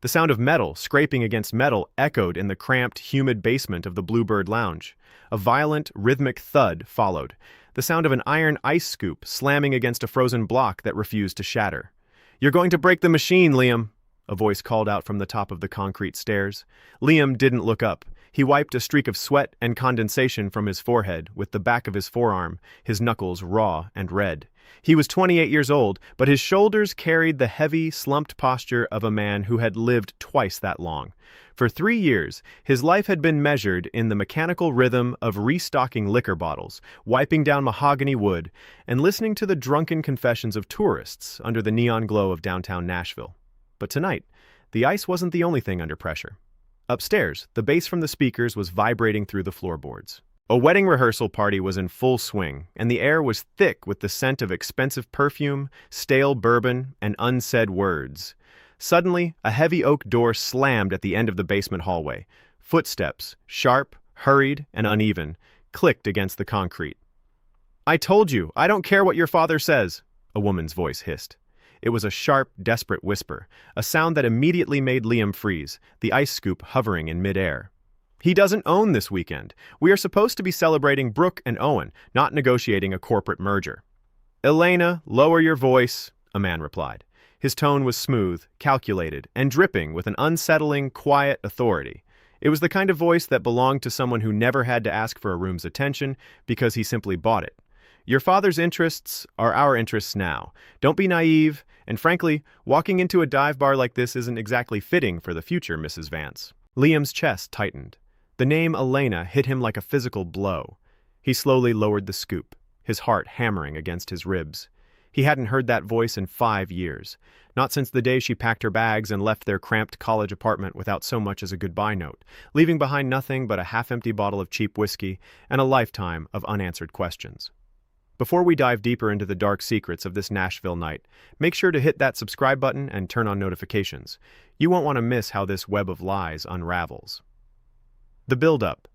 The sound of metal scraping against metal echoed in the cramped, humid basement of the Bluebird Lounge. A violent, rhythmic thud followed, the sound of an iron ice scoop slamming against a frozen block that refused to shatter. "You're going to break the machine, Liam," a voice called out from the top of the concrete stairs. Liam didn't look up. He wiped a streak of sweat and condensation from his forehead with the back of his forearm, his knuckles raw and red. He was 28 years old, but his shoulders carried the heavy, slumped posture of a man who had lived twice that long. For 3 years, his life had been measured in the mechanical rhythm of restocking liquor bottles, wiping down mahogany wood, and listening to the drunken confessions of tourists under the neon glow of downtown Nashville. But tonight, the ice wasn't the only thing under pressure. Upstairs, the bass from the speakers was vibrating through the floorboards. A wedding rehearsal party was in full swing, and the air was thick with the scent of expensive perfume, stale bourbon, and unsaid words. Suddenly, a heavy oak door slammed at the end of the basement hallway. Footsteps, sharp, hurried, and uneven, clicked against the concrete. "I told you, I don't care what your father says," a woman's voice hissed. It was a sharp, desperate whisper, a sound that immediately made Liam freeze, the ice scoop hovering in midair. "He doesn't own this weekend. We are supposed to be celebrating Brooke and Owen, not negotiating a corporate merger." "Elena, lower your voice," a man replied. His tone was smooth, calculated, and dripping with an unsettling, quiet authority. It was the kind of voice that belonged to someone who never had to ask for a room's attention because he simply bought it. "Your father's interests are our interests now. Don't be naive, and frankly, walking into a dive bar like this isn't exactly fitting for the future, Mrs. Vance." Liam's chest tightened. The name Elena hit him like a physical blow. He slowly lowered the scoop, his heart hammering against his ribs. He hadn't heard that voice in 5 years, not since the day she packed her bags and left their cramped college apartment without so much as a goodbye note, leaving behind nothing but a half-empty bottle of cheap whiskey and a lifetime of unanswered questions. Before we dive deeper into the dark secrets of this Nashville night, make sure to hit that subscribe button and turn on notifications. You won't want to miss how this web of lies unravels. The build-up.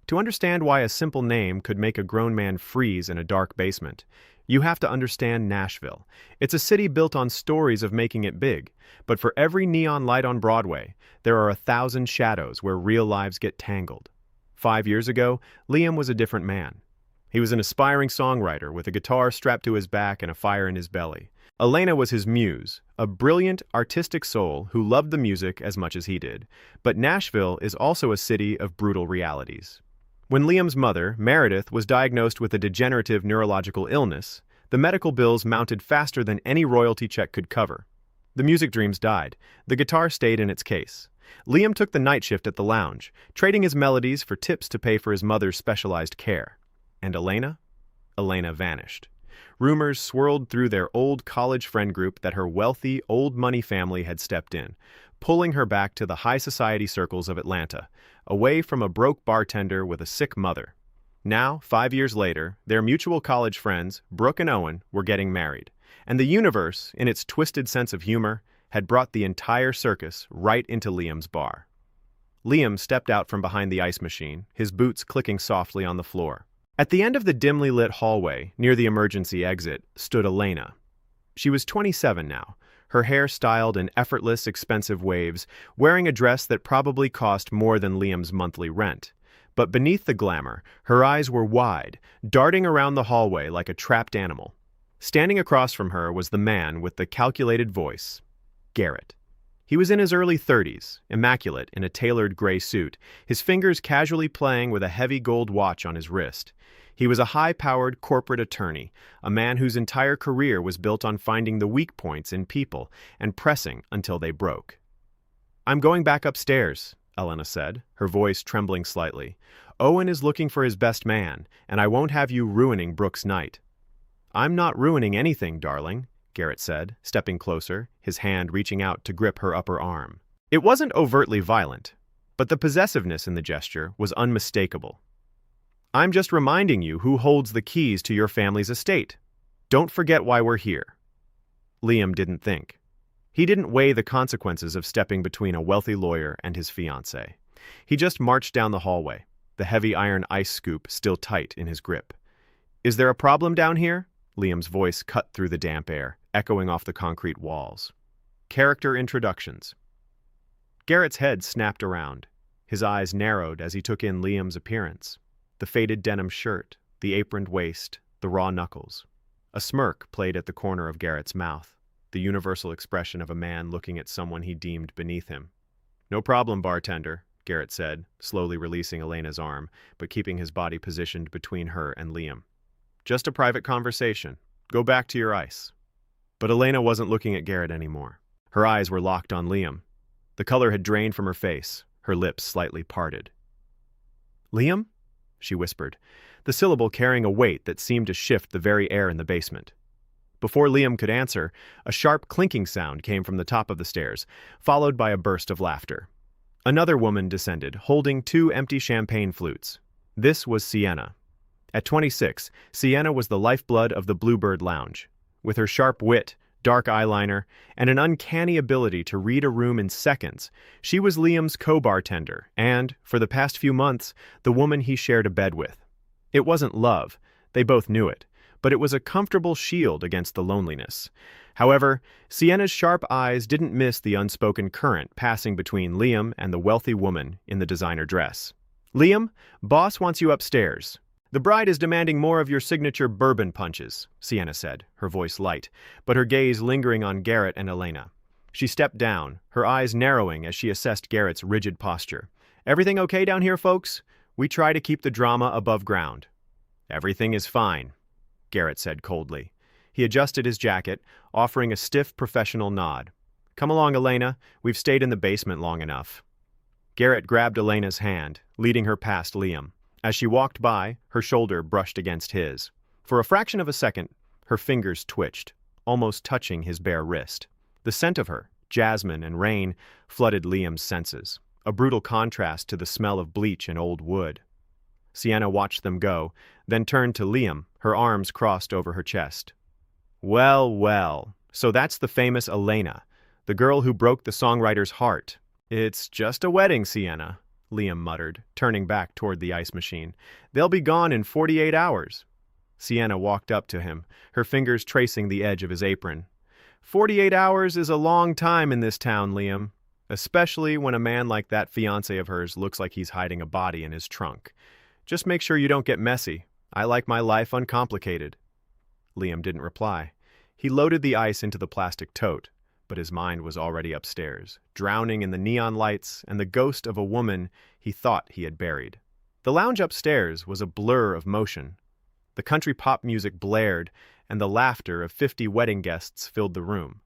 To understand why a simple name could make a grown man freeze in a dark basement, you have to understand Nashville. It's a city built on stories of making it big, but for every neon light on Broadway, there are 1,000 shadows where real lives get tangled. 5 years ago, Liam was a different man. He was an aspiring songwriter with a guitar strapped to his back and a fire in his belly. Elena was his muse, a brilliant, artistic soul who loved the music as much as he did. But Nashville is also a city of brutal realities. When Liam's mother, Meredith, was diagnosed with a degenerative neurological illness, the medical bills mounted faster than any royalty check could cover. The music dreams died. The guitar stayed in its case. Liam took the night shift at the lounge, trading his melodies for tips to pay for his mother's specialized care. And Elena? Elena vanished. Rumors swirled through their old college friend group that her wealthy, old-money family had stepped in, pulling her back to the high society circles of Atlanta, away from a broke bartender with a sick mother. Now, 5 years later, their mutual college friends, Brooke and Owen, were getting married, and the universe, in its twisted sense of humor, had brought the entire circus right into Liam's bar. Liam stepped out from behind the ice machine, his boots clicking softly on the floor. At the end of the dimly lit hallway, near the emergency exit, stood Elena. She was 27 now, her hair styled in effortless, expensive waves, wearing a dress that probably cost more than Liam's monthly rent. But beneath the glamour, her eyes were wide, darting around the hallway like a trapped animal. Standing across from her was the man with the calculated voice, Garrett. He was in his early 30s, immaculate in a tailored gray suit, his fingers casually playing with a heavy gold watch on his wrist. He was a high-powered corporate attorney, a man whose entire career was built on finding the weak points in people and pressing until they broke. "I'm going back upstairs," Elena said, her voice trembling slightly. "Owen is looking for his best man, and I won't have you ruining Brooke's night." "I'm not ruining anything, darling," Garrett said, stepping closer, his hand reaching out to grip her upper arm. It wasn't overtly violent, but the possessiveness in the gesture was unmistakable. "I'm just reminding you who holds the keys to your family's estate. Don't forget why we're here." Liam didn't think. He didn't weigh the consequences of stepping between a wealthy lawyer and his fiancé. He just marched down the hallway, the heavy iron ice scoop still tight in his grip. "Is there a problem down here?" Liam's voice cut through the damp air, echoing off the concrete walls. Character introductions. Garrett's head snapped around. His eyes narrowed as he took in Liam's appearance. The faded denim shirt, the aproned waist, the raw knuckles. A smirk played at the corner of Garrett's mouth, the universal expression of a man looking at someone he deemed beneath him. "No problem, bartender," Garrett said, slowly releasing Elena's arm, but keeping his body positioned between her and Liam. "Just a private conversation. Go back to your ice." But Elena wasn't looking at Garrett anymore. Her eyes were locked on Liam. The color had drained from her face, her lips slightly parted. "Liam?" she whispered, the syllable carrying a weight that seemed to shift the very air in the basement. Before Liam could answer, a sharp clinking sound came from the top of the stairs, followed by a burst of laughter. Another woman descended, holding 2 empty champagne flutes. This was Sienna. At 26, Sienna was the lifeblood of the Bluebird Lounge. With her sharp wit, dark eyeliner, and an uncanny ability to read a room in seconds, she was Liam's co-bartender and, for the past few months, the woman he shared a bed with. It wasn't love, they both knew it, but it was a comfortable shield against the loneliness. However, Sienna's sharp eyes didn't miss the unspoken current passing between Liam and the wealthy woman in the designer dress. "Liam, boss wants you upstairs. The bride is demanding more of your signature bourbon punches," Sienna said, her voice light, but her gaze lingering on Garrett and Elena. She stepped down, her eyes narrowing as she assessed Garrett's rigid posture. "Everything okay down here, folks? We try to keep the drama above ground." "Everything is fine," Garrett said coldly. He adjusted his jacket, offering a stiff professional nod. "Come along, Elena. We've stayed in the basement long enough." Garrett grabbed Elena's hand, leading her past Liam. As she walked by, her shoulder brushed against his. For a fraction of a second, her fingers twitched, almost touching his bare wrist. The scent of her, jasmine and rain, flooded Liam's senses, a brutal contrast to the smell of bleach and old wood. Sienna watched them go, then turned to Liam, her arms crossed over her chest. "Well, well, so that's the famous Elena, the girl who broke the songwriter's heart. It's just a wedding, Sienna," Liam muttered, turning back toward the ice machine. "They'll be gone in 48 hours. Sienna walked up to him, her fingers tracing the edge of his apron. 48 hours is a long time in this town, Liam, especially when a man like that fiancé of hers looks like he's hiding a body in his trunk. Just make sure you don't get messy. I like my life uncomplicated." Liam didn't reply. He loaded the ice into the plastic tote, but his mind was already upstairs, drowning in the neon lights and the ghost of a woman he thought he had buried. The lounge upstairs was a blur of motion. The country pop music blared, and the laughter of 50 wedding guests filled the room.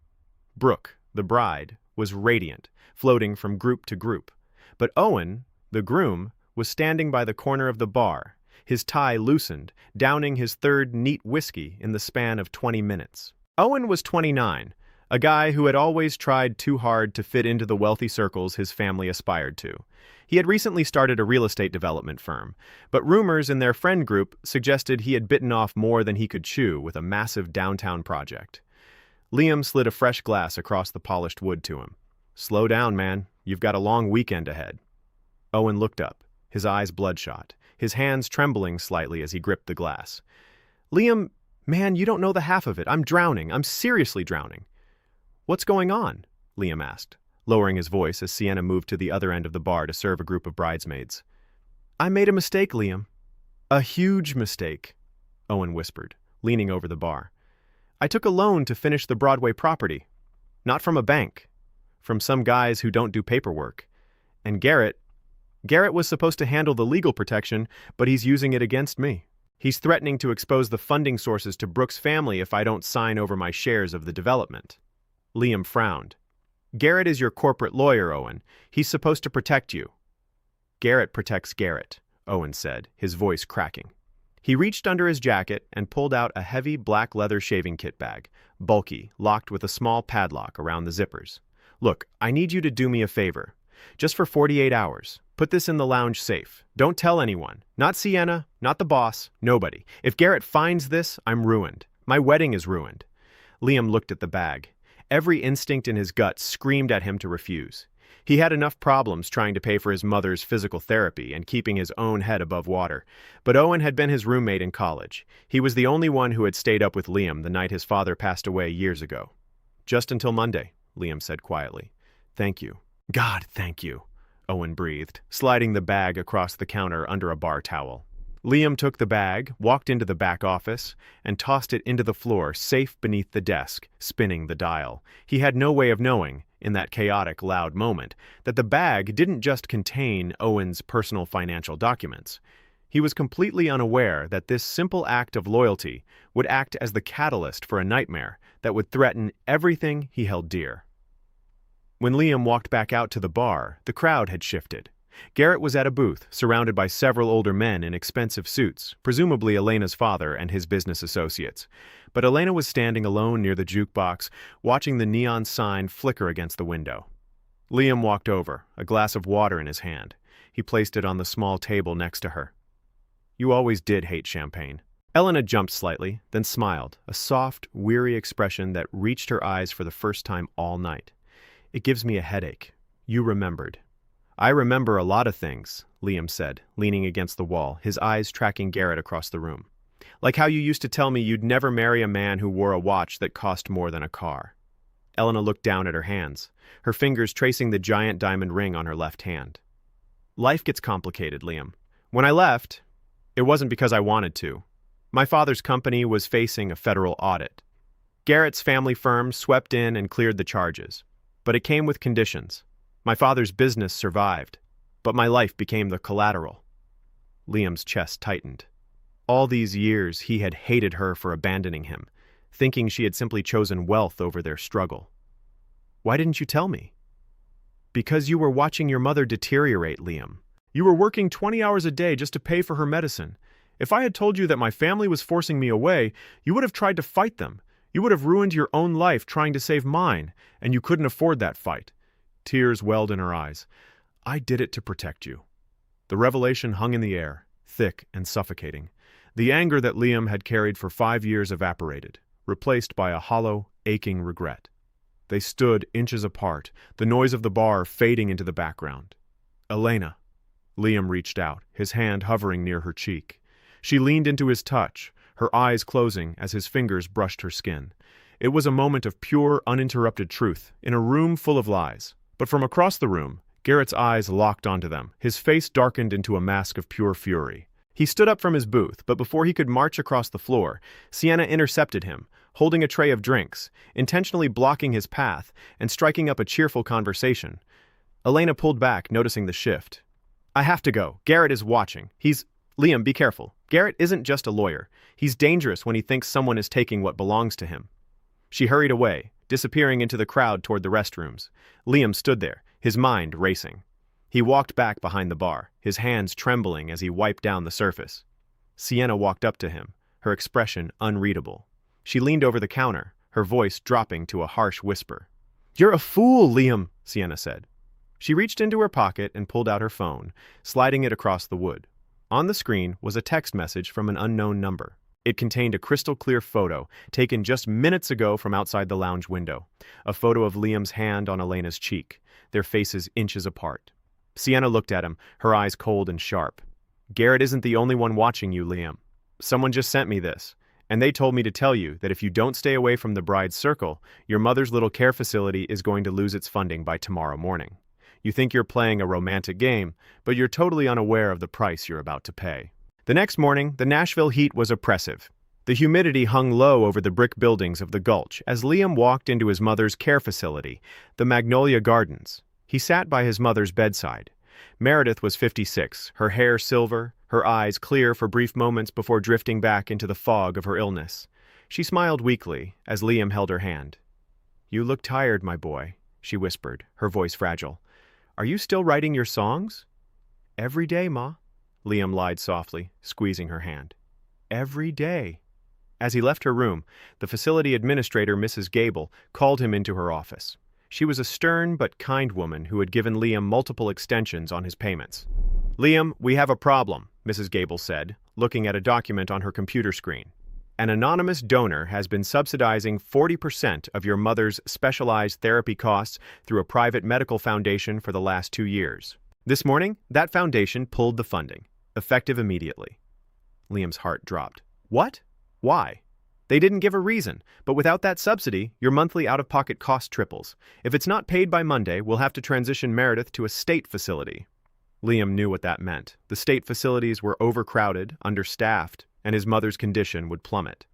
Brooke, the bride, was radiant, floating from group to group. But Owen, the groom, was standing by the corner of the bar, his tie loosened, downing his third neat whiskey in the span of 20 minutes. Owen was 29, a guy who had always tried too hard to fit into the wealthy circles his family aspired to. He had recently started a real estate development firm, but rumors in their friend group suggested he had bitten off more than he could chew with a massive downtown project. Liam slid a fresh glass across the polished wood to him. "Slow down, man. You've got a long weekend ahead." Owen looked up, his eyes bloodshot, his hands trembling slightly as he gripped the glass. "Liam, man, you don't know the half of it. I'm drowning. I'm seriously drowning." "What's going on?" Liam asked, lowering his voice as Sienna moved to the other end of the bar to serve a group of bridesmaids. "I made a mistake, Liam. A huge mistake," Owen whispered, leaning over the bar. "I took a loan to finish the Broadway property. Not from a bank. From some guys who don't do paperwork. And Garrett was supposed to handle the legal protection, but he's using it against me. He's threatening to expose the funding sources to Brooke's family if I don't sign over my shares of the development." Liam frowned. "Garrett is your corporate lawyer, Owen. He's supposed to protect you." "Garrett protects Garrett," Owen said, his voice cracking. He reached under his jacket and pulled out a heavy black leather shaving kit bag, bulky, locked with a small padlock around the zippers. "Look, I need you to do me a favor. Just for 48 hours. Put this in the lounge safe. Don't tell anyone. Not Sienna, not the boss, nobody. If Garrett finds this, I'm ruined. My wedding is ruined." Liam looked at the bag. Every instinct in his gut screamed at him to refuse. He had enough problems trying to pay for his mother's physical therapy and keeping his own head above water. But Owen had been his roommate in college. He was the only one who had stayed up with Liam the night his father passed away years ago. "Just until Monday," Liam said quietly. "Thank you." God, thank you, Owen breathed, sliding the bag across the counter under a bar towel. Liam took the bag, walked into the back office, and tossed it into the floor, safe beneath the desk, spinning the dial. He had no way of knowing, in that chaotic, loud moment, that the bag didn't just contain Owen's personal financial documents. He was completely unaware that this simple act of loyalty would act as the catalyst for a nightmare that would threaten everything he held dear. When Liam walked back out to the bar, the crowd had shifted. Garrett was at a booth, surrounded by several older men in expensive suits, presumably Elena's father and his business associates. But Elena was standing alone near the jukebox, watching the neon sign flicker against the window. Liam walked over, a glass of water in his hand. He placed it on the small table next to her. You always did hate champagne. Elena jumped slightly, then smiled, a soft, weary expression that reached her eyes for the first time all night. It gives me a headache. You remembered. I remember a lot of things, Liam said, leaning against the wall, his eyes tracking Garrett across the room. Like how you used to tell me you'd never marry a man who wore a watch that cost more than a car. Elena looked down at her hands, her fingers tracing the giant diamond ring on her left hand. Life gets complicated, Liam. When I left, it wasn't because I wanted to. My father's company was facing a federal audit. Garrett's family firm swept in and cleared the charges. But it came with conditions. My father's business survived, but my life became the collateral. Liam's chest tightened. All these years he had hated her for abandoning him, thinking she had simply chosen wealth over their struggle. Why didn't you tell me? Because you were watching your mother deteriorate, Liam. You were working 20 hours a day just to pay for her medicine. If I had told you that my family was forcing me away, you would have tried to fight them. You would have ruined your own life trying to save mine, and you couldn't afford that fight. Tears welled in her eyes. I did it to protect you. The revelation hung in the air, thick and suffocating. The anger that Liam had carried for 5 years evaporated, replaced by a hollow, aching regret. They stood inches apart, the noise of the bar fading into the background. Elena. Liam reached out, his hand hovering near her cheek. She leaned into his touch, her eyes closing as his fingers brushed her skin. It was a moment of pure, uninterrupted truth, in a room full of lies. But from across the room, Garrett's eyes locked onto them, his face darkened into a mask of pure fury. He stood up from his booth, but before he could march across the floor, Sienna intercepted him, holding a tray of drinks, intentionally blocking his path and striking up a cheerful conversation. Elena pulled back, noticing the shift. I have to go. Garrett is watching. Liam, be careful. Garrett isn't just a lawyer. He's dangerous when he thinks someone is taking what belongs to him. She hurried away, disappearing into the crowd toward the restrooms. Liam stood there, his mind racing. He walked back behind the bar, his hands trembling as he wiped down the surface. Sienna walked up to him, her expression unreadable. She leaned over the counter, her voice dropping to a harsh whisper. You're a fool, Liam, Sienna said. She reached into her pocket and pulled out her phone, sliding it across the wood. On the screen was a text message from an unknown number. It contained a crystal-clear photo, taken just minutes ago from outside the lounge window. A photo of Liam's hand on Elena's cheek, their faces inches apart. Sienna looked at him, her eyes cold and sharp. Garrett isn't the only one watching you, Liam. Someone just sent me this, and they told me to tell you that if you don't stay away from the bride's circle, your mother's little care facility is going to lose its funding by tomorrow morning. You think you're playing a romantic game, but you're totally unaware of the price you're about to pay. The next morning, the Nashville heat was oppressive. The humidity hung low over the brick buildings of the Gulch as Liam walked into his mother's care facility, the Magnolia Gardens. He sat by his mother's bedside. Meredith was 56, her hair silver, her eyes clear for brief moments before drifting back into the fog of her illness. She smiled weakly as Liam held her hand. You look tired, my boy, she whispered, her voice fragile. Are you still writing your songs? Every day, Ma. Liam lied softly, squeezing her hand. Every day. As he left her room, the facility administrator, Mrs. Gable, called him into her office. She was a stern but kind woman who had given Liam multiple extensions on his payments. Liam, we have a problem, Mrs. Gable said, looking at a document on her computer screen. An anonymous donor has been subsidizing 40% of your mother's specialized therapy costs through a private medical foundation for the last 2 years. This morning, that foundation pulled the funding, effective immediately. Liam's heart dropped. What? Why? They didn't give a reason, but without that subsidy, your monthly out-of-pocket cost triples. If it's not paid by Monday, we'll have to transition Meredith to a state facility. Liam knew what that meant. The state facilities were overcrowded, understaffed, and his mother's condition would plummet.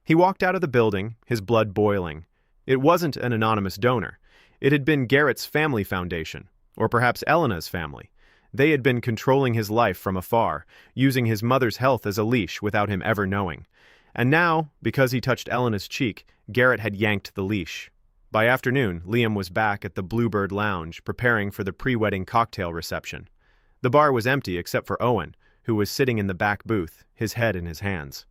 He walked out of the building, his blood boiling. It wasn't an anonymous donor. It had been Garrett's family foundation, or perhaps Elena's family. They had been controlling his life from afar, using his mother's health as a leash without him ever knowing. And now, because he touched Elena's cheek, Garrett had yanked the leash. By afternoon, Liam was back at the Bluebird Lounge, preparing for the pre-wedding cocktail reception. The bar was empty except for Owen, who was sitting in the back booth, his head in his hands.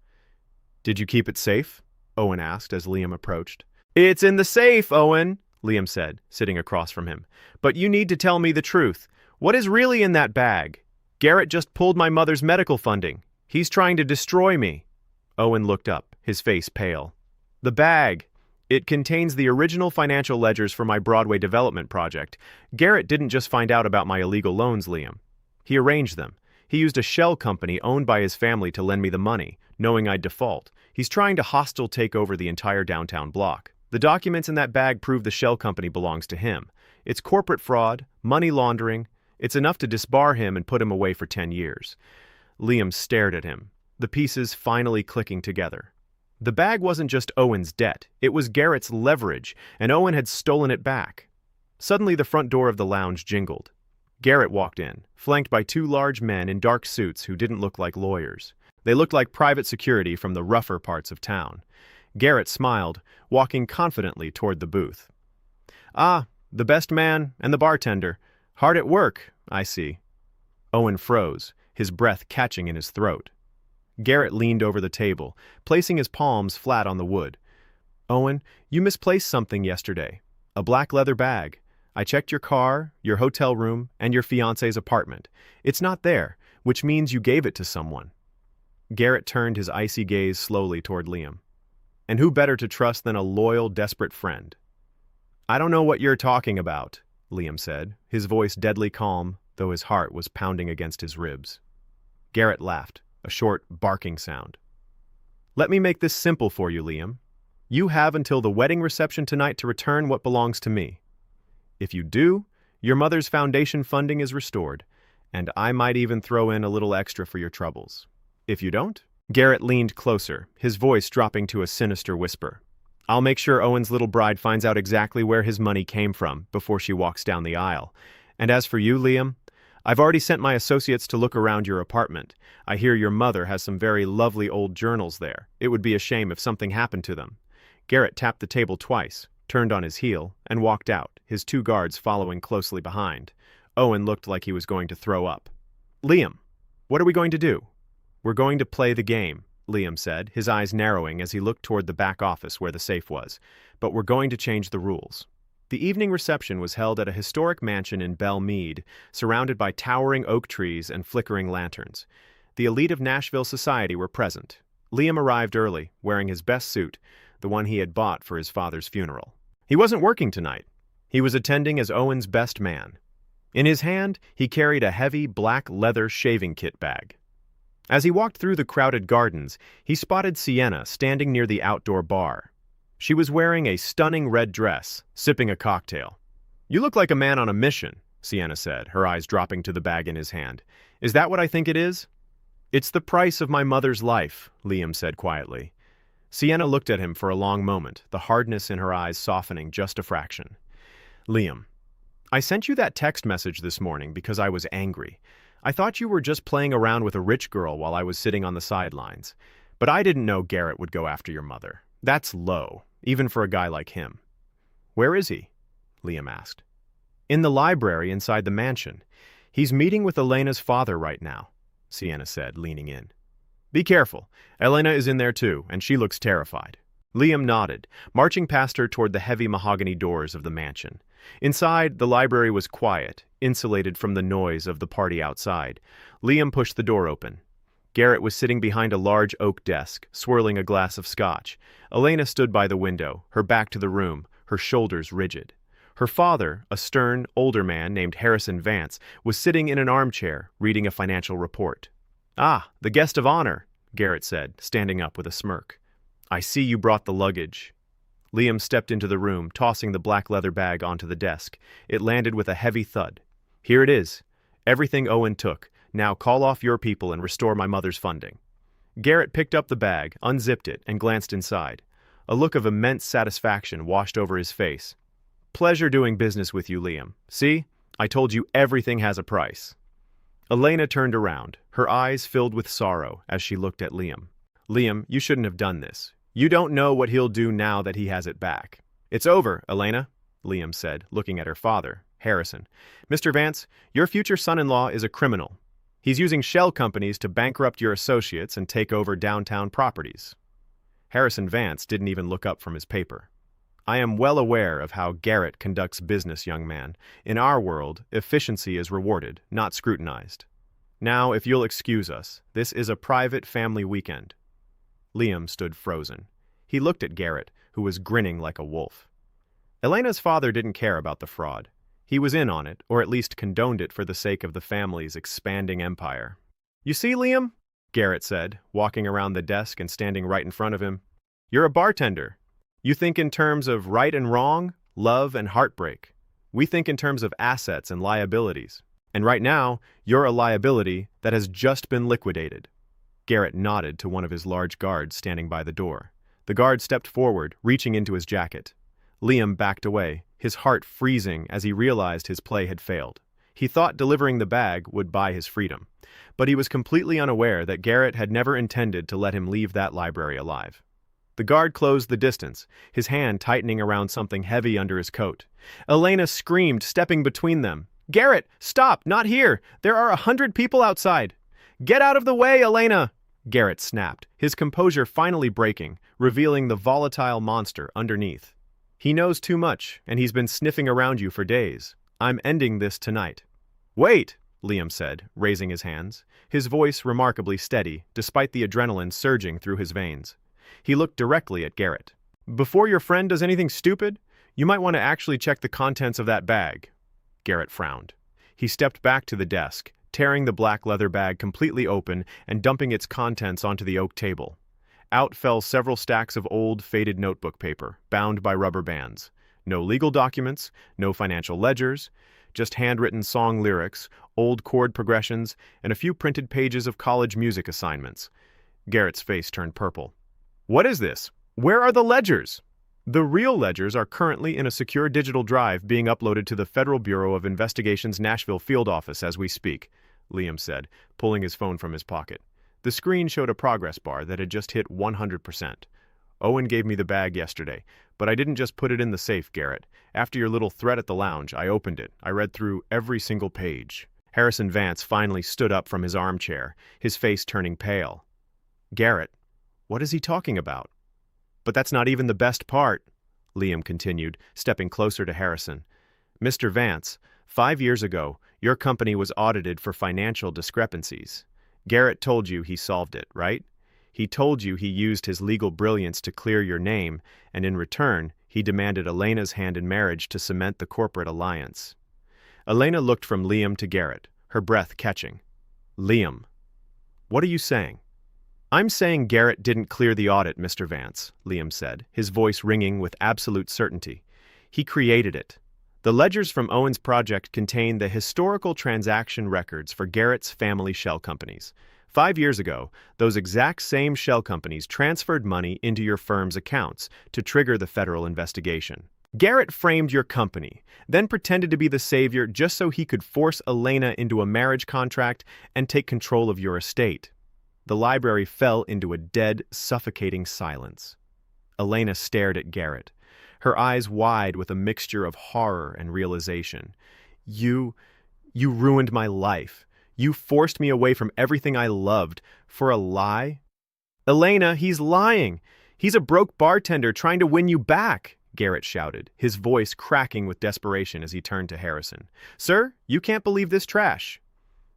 "Did you keep it safe?" Owen asked as Liam approached. "It's in the safe, Owen," Liam said, sitting across from him. "But you need to tell me the truth. What is really in that bag? Garrett just pulled my mother's medical funding. He's trying to destroy me." Owen looked up, his face pale. "The bag. It contains the original financial ledgers for my Broadway development project. Garrett didn't just find out about my illegal loans, Liam. He arranged them. He used a shell company owned by his family to lend me the money, knowing I'd default. He's trying to hostile take over the entire downtown block. The documents in that bag prove the shell company belongs to him. It's corporate fraud, money laundering. It's enough to disbar him and put him away for 10 years. Liam stared at him, the pieces finally clicking together. The bag wasn't just Owen's debt, it was Garrett's leverage, and Owen had stolen it back. Suddenly the front door of the lounge jingled. Garrett walked in, flanked by two large men in dark suits who didn't look like lawyers. They looked like private security from the rougher parts of town. Garrett smiled, walking confidently toward the booth. "Ah, the best man and the bartender. Hard at work, I see." Owen froze, his breath catching in his throat. Garrett leaned over the table, placing his palms flat on the wood. "Owen, you misplaced something yesterday. A black leather bag. I checked your car, your hotel room, and your fiancé's apartment. It's not there, which means you gave it to someone." Garrett turned his icy gaze slowly toward Liam. "And who better to trust than a loyal, desperate friend?" "I don't know what you're talking about," Liam said, his voice deadly calm, though his heart was pounding against his ribs. Garrett laughed, a short, barking sound. "Let me make this simple for you, Liam. You have until the wedding reception tonight to return what belongs to me. If you do, your mother's foundation funding is restored, and I might even throw in a little extra for your troubles. If you don't..." Garrett leaned closer, his voice dropping to a sinister whisper. "I'll make sure Owen's little bride finds out exactly where his money came from before she walks down the aisle. And as for you, Liam, I've already sent my associates to look around your apartment. I hear your mother has some very lovely old journals there. It would be a shame if something happened to them." Garrett tapped the table twice, turned on his heel, and walked out, his two guards following closely behind. Owen looked like he was going to throw up. "Liam, what are we going to do?" "We're going to play the game," Liam said, his eyes narrowing as he looked toward the back office where the safe was. "But we're going to change the rules." The evening reception was held at a historic mansion in Belle Meade, surrounded by towering oak trees and flickering lanterns. The elite of Nashville society were present. Liam arrived early, wearing his best suit, the one he had bought for his father's funeral. He wasn't working tonight. He was attending as Owen's best man. In his hand, he carried a heavy black leather shaving kit bag. As he walked through the crowded gardens, he spotted Sienna standing near the outdoor bar. She was wearing a stunning red dress, sipping a cocktail. "You look like a man on a mission," Sienna said, her eyes dropping to the bag in his hand. "Is that what I think it is?" "It's the price of my mother's life," Liam said quietly. Sienna looked at him for a long moment, the hardness in her eyes softening just a fraction. "Liam, I sent you that text message this morning because I was angry. I thought you were just playing around with a rich girl while I was sitting on the sidelines. But I didn't know Garrett would go after your mother. That's low, even for a guy like him." "Where is he?" Liam asked. "In the library inside the mansion. He's meeting with Elena's father right now," Sienna said, leaning in. "Be careful. Elena is in there too, and she looks terrified." Liam nodded, marching past her toward the heavy mahogany doors of the mansion. Inside, the library was quiet, insulated from the noise of the party outside. Liam pushed the door open. Garrett was sitting behind a large oak desk, swirling a glass of scotch. Elena stood by the window, her back to the room, her shoulders rigid. Her father, a stern, older man named Harrison Vance, was sitting in an armchair, reading a financial report. "Ah, the guest of honor," Garrett said, standing up with a smirk. I see you brought the luggage. Liam stepped into the room, tossing the black leather bag onto the desk. It landed with a heavy thud. Here it is. Everything Owen took. Now call off your people and restore my mother's funding. Garrett picked up the bag, unzipped it, and glanced inside. A look of immense satisfaction washed over his face. Pleasure doing business with you, Liam. See? I told you everything has a price. Elena turned around, her eyes filled with sorrow as she looked at Liam. Liam, you shouldn't have done this. You don't know what he'll do now that he has it back. It's over, Elena, Liam said, looking at her father, Harrison. Mr. Vance, your future son-in-law is a criminal. He's using shell companies to bankrupt your associates and take over downtown properties. Harrison Vance didn't even look up from his paper. I am well aware of how Garrett conducts business, young man. In our world, efficiency is rewarded, not scrutinized. Now, if you'll excuse us, this is a private family weekend. Liam stood frozen. He looked at Garrett, who was grinning like a wolf. Elena's father didn't care about the fraud. He was in on it, or at least condoned it for the sake of the family's expanding empire. You see, Liam? Garrett said, walking around the desk and standing right in front of him. You're a bartender. You think in terms of right and wrong, love and heartbreak. We think in terms of assets and liabilities. And right now, you're a liability that has just been liquidated. Garrett nodded to one of his large guards standing by the door. The guard stepped forward, reaching into his jacket. Liam backed away, his heart freezing as he realized his play had failed. He thought delivering the bag would buy his freedom, but he was completely unaware that Garrett had never intended to let him leave that library alive. The guard closed the distance, his hand tightening around something heavy under his coat. Elena screamed, stepping between them. Garrett, stop! Not here! There are 100 people outside! Get out of the way, Elena! Garrett snapped, his composure finally breaking, revealing the volatile monster underneath. He knows too much, and he's been sniffing around you for days. I'm ending this tonight. Wait, Liam said, raising his hands, his voice remarkably steady, despite the adrenaline surging through his veins. He looked directly at Garrett. Before your friend does anything stupid, you might want to actually check the contents of that bag. Garrett frowned. He stepped back to the desk, tearing the black leather bag completely open and dumping its contents onto the oak table. Out fell several stacks of old, faded notebook paper, bound by rubber bands. No legal documents, no financial ledgers, just handwritten song lyrics, old chord progressions, and a few printed pages of college music assignments. Garrett's face turned purple. What is this? Where are the ledgers? The real ledgers are currently in a secure digital drive being uploaded to the Federal Bureau of Investigation's Nashville field office as we speak, Liam said, pulling his phone from his pocket. The screen showed a progress bar that had just hit 100%. Owen gave me the bag yesterday, but I didn't just put it in the safe, Garrett. After your little threat at the lounge, I opened it. I read through every single page. Harrison Vance finally stood up from his armchair, his face turning pale. Garrett, what is he talking about? But that's not even the best part, Liam continued, stepping closer to Harrison. Mr. Vance, 5 years ago, your company was audited for financial discrepancies. Garrett told you he solved it, right? He told you he used his legal brilliance to clear your name, and in return, he demanded Elena's hand in marriage to cement the corporate alliance. Elena looked from Liam to Garrett, her breath catching. Liam, what are you saying? I'm saying Garrett didn't clear the audit, Mr. Vance, Liam said, his voice ringing with absolute certainty. He created it. The ledgers from Owen's project contain the historical transaction records for Garrett's family shell companies. 5 years ago, those exact same shell companies transferred money into your firm's accounts to trigger the federal investigation. Garrett framed your company, then pretended to be the savior just so he could force Elena into a marriage contract and take control of your estate. The library fell into a dead, suffocating silence. Elena stared at Garrett, her eyes wide with a mixture of horror and realization. You ruined my life. You forced me away from everything I loved for a lie? Elena, he's lying. He's a broke bartender trying to win you back, Garrett shouted, his voice cracking with desperation as he turned to Harrison. Sir, you can't believe this trash.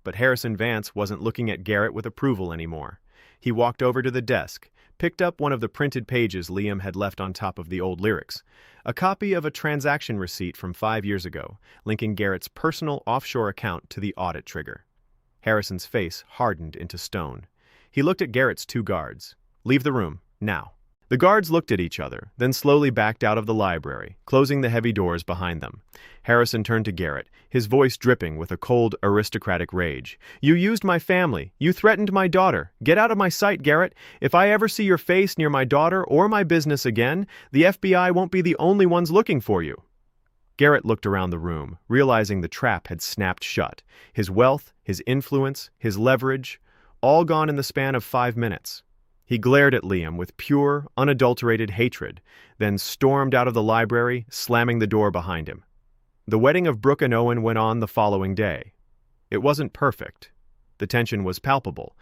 But Harrison Vance wasn't looking at Garrett with approval anymore. He walked over to the desk, picked up one of the printed pages Liam had left on top of the old lyrics, a copy of a transaction receipt from 5 years ago, linking Garrett's personal offshore account to the audit trigger. Harrison's face hardened into stone. He looked at Garrett's 2 guards. Leave the room, now. The guards looked at each other, then slowly backed out of the library, closing the heavy doors behind them. Harrison turned to Garrett, his voice dripping with a cold, aristocratic rage. "You used my family. You threatened my daughter. Get out of my sight, Garrett. If I ever see your face near my daughter or my business again, the FBI won't be the only ones looking for you." Garrett looked around the room, realizing the trap had snapped shut. His wealth, his influence, his leverage, all gone in the span of 5 minutes. He glared at Liam with pure, unadulterated hatred, then stormed out of the library, slamming the door behind him. The wedding of Brooke and Owen went on the following day. It wasn't perfect. The tension was palpable,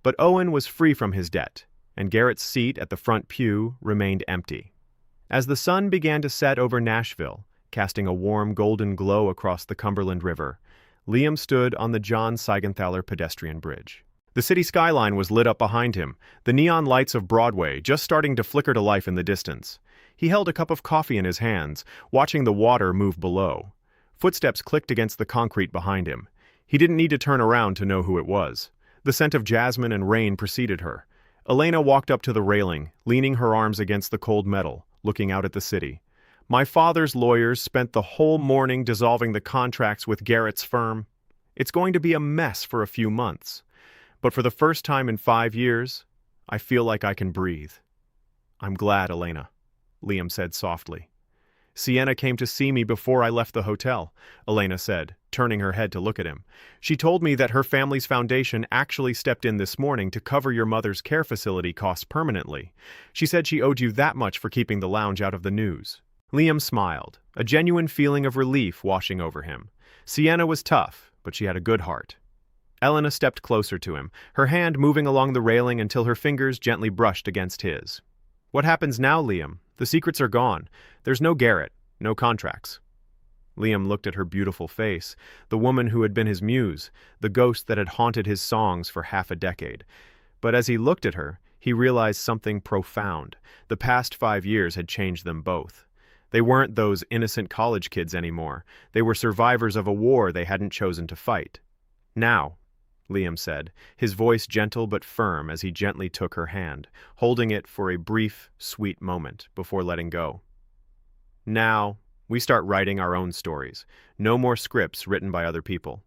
but Owen was free from his debt, and Garrett's seat at the front pew remained empty. As the sun began to set over Nashville, casting a warm golden glow across the Cumberland River, Liam stood on the John Seigenthaler pedestrian bridge. The city skyline was lit up behind him, the neon lights of Broadway just starting to flicker to life in the distance. He held a cup of coffee in his hands, watching the water move below. Footsteps clicked against the concrete behind him. He didn't need to turn around to know who it was. The scent of jasmine and rain preceded her. Elena walked up to the railing, leaning her arms against the cold metal, looking out at the city. "My father's lawyers spent the whole morning dissolving the contracts with Garrett's firm. It's going to be a mess for a few months. But for the first time in 5 years, I feel like I can breathe." "I'm glad, Elena," Liam said softly. "Sienna came to see me before I left the hotel," Elena said, turning her head to look at him. "She told me that her family's foundation actually stepped in this morning to cover your mother's care facility costs permanently. She said she owed you that much for keeping the lounge out of the news." Liam smiled, a genuine feeling of relief washing over him. Sienna was tough, but she had a good heart. Elena stepped closer to him, her hand moving along the railing until her fingers gently brushed against his. "What happens now, Liam? The secrets are gone. There's no Garrett, no contracts." Liam looked at her beautiful face, the woman who had been his muse, the ghost that had haunted his songs for half a decade. But as he looked at her, he realized something profound. The past 5 years had changed them both. They weren't those innocent college kids anymore. They were survivors of a war they hadn't chosen to fight. "Now," Liam said, his voice gentle but firm as he gently took her hand, holding it for a brief, sweet moment before letting go. "Now, we start writing our own stories. No more scripts written by other people."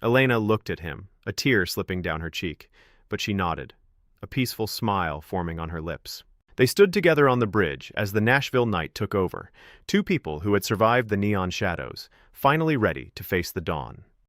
Elena looked at him, a tear slipping down her cheek, but she nodded, a peaceful smile forming on her lips. They stood together on the bridge as the Nashville night took over, two people who had survived the neon shadows, finally ready to face the dawn.